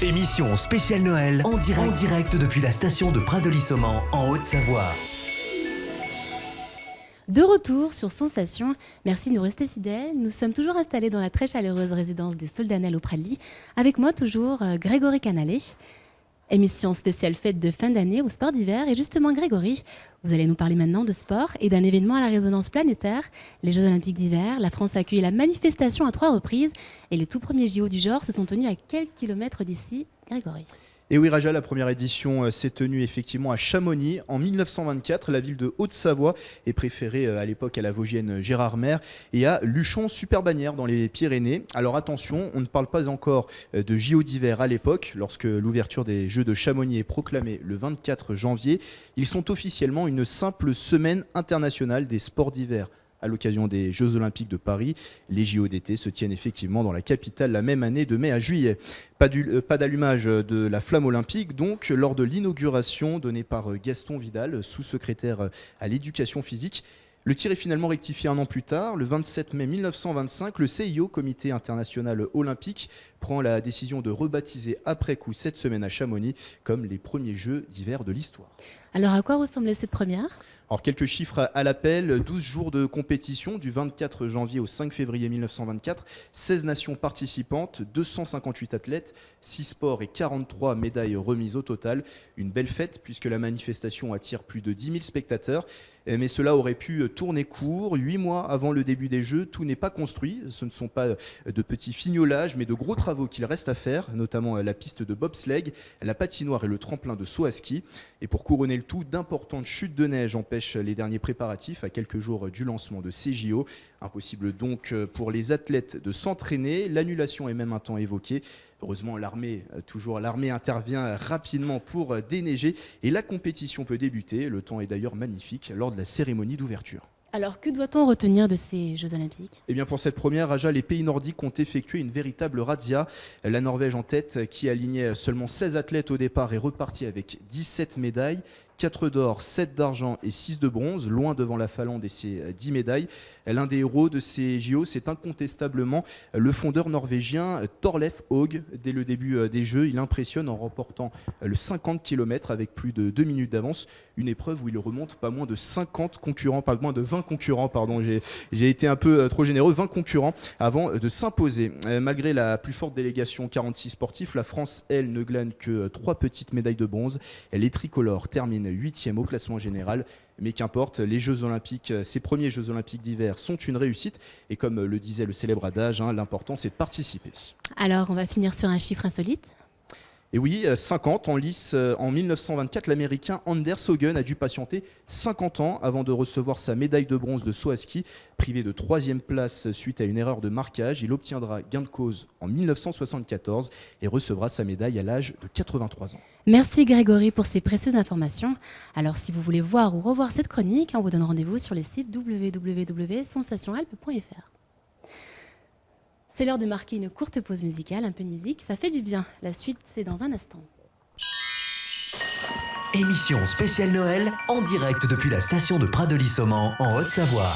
Émission spéciale Noël en direct depuis la station de Pradely-Saumon en Haute-Savoie. De retour sur Sensation, merci de nous rester fidèles. Nous sommes toujours installés dans la très chaleureuse résidence des Soldanelles au Pradely. Avec moi toujours Grégory Canalet. Émission spéciale fête de fin d'année au sport d'hiver. Et justement Grégory, vous allez nous parler maintenant de sport et d'un événement à la résonance planétaire. Les Jeux Olympiques d'hiver, la France a accueilli la manifestation à 3 reprises. Et les tout premiers JO du genre se sont tenus à quelques kilomètres d'ici. Grégory. Et oui Raja, la première édition s'est tenue effectivement à Chamonix en 1924. La ville de Haute-Savoie est préférée à l'époque à la Vosgienne Gérard Maire et à Luchon-sur-Bagnères dans les Pyrénées. Alors attention, on ne parle pas encore de JO d'hiver à l'époque. Lorsque l'ouverture des Jeux de Chamonix est proclamée le 24 janvier, ils sont officiellement une simple semaine internationale des sports d'hiver. À l'occasion des Jeux Olympiques de Paris, les JO d'été se tiennent effectivement dans la capitale la même année de mai à juillet. Pas d'allumage de la flamme olympique donc lors de l'inauguration donnée par Gaston Vidal, sous-secrétaire à l'éducation physique. Le tir est finalement rectifié un an plus tard. Le 27 mai 1925, le CIO, Comité international olympique, prend la décision de rebaptiser après coup cette semaine à Chamonix comme les premiers Jeux d'hiver de l'histoire. Alors à quoi ressemblait cette première ? Alors quelques chiffres à l'appel, 12 jours de compétition du 24 janvier au 5 février 1924, 16 nations participantes, 258 athlètes, 6 sports et 43 médailles remises au total. Une belle fête puisque la manifestation attire plus de 10 000 spectateurs. Mais cela aurait pu tourner court. 8 mois avant le début des Jeux, tout n'est pas construit. Ce ne sont pas de petits fignolages, mais de gros travaux qu'il reste à faire, notamment la piste de bobsleigh, la patinoire et le tremplin de saut à ski. Et pour couronner le tout, d'importantes chutes de neige empêchent les derniers préparatifs à quelques jours du lancement de ces JO. Impossible donc pour les athlètes de s'entraîner. L'annulation est même un temps évoquée. Heureusement, l'armée intervient rapidement pour déneiger et la compétition peut débuter. Le temps est d'ailleurs magnifique lors de la cérémonie d'ouverture. Alors que doit-on retenir de ces Jeux Olympiques ? Eh bien pour cette première, Raja, les pays nordiques ont effectué une véritable razzia. La Norvège en tête, qui alignait seulement 16 athlètes au départ, est repartie avec 17 médailles. 4 d'or, 7 d'argent et 6 de bronze, loin devant la Finlande et ses 10 médailles. L'un des héros de ces JO, c'est incontestablement le fondeur norvégien Thorleif Haug. Dès le début des Jeux, il impressionne en remportant le 50 km avec plus de 2 minutes d'avance. Une épreuve où il remonte pas moins de 20 concurrents, pardon, j'ai été un peu trop généreux, 20 concurrents avant de s'imposer. Malgré la plus forte délégation, 46 sportifs, la France, elle, ne glane que 3 petites médailles de bronze. Les tricolores terminent 8e au classement général. Mais qu'importe, les Jeux Olympiques, ces premiers Jeux Olympiques d'hiver sont une réussite. Et comme le disait le célèbre adage, l'important c'est de participer. Alors on va finir sur un chiffre insolite. Et oui, 50 en lice. En 1924, l'Américain Anders Haugen a dû patienter 50 ans avant de recevoir sa médaille de bronze de saut à ski. Privé de 3e place suite à une erreur de marquage, il obtiendra gain de cause en 1974 et recevra sa médaille à l'âge de 83 ans. Merci Grégory pour ces précieuses informations. Alors si vous voulez voir ou revoir cette chronique, on vous donne rendez-vous sur les sites www.sensationalpe.fr. C'est l'heure de marquer une courte pause musicale, un peu de musique, ça fait du bien. La suite, c'est dans un instant. Émission spéciale Noël en direct depuis la station de Pradely-Saumon en Haute-Savoie.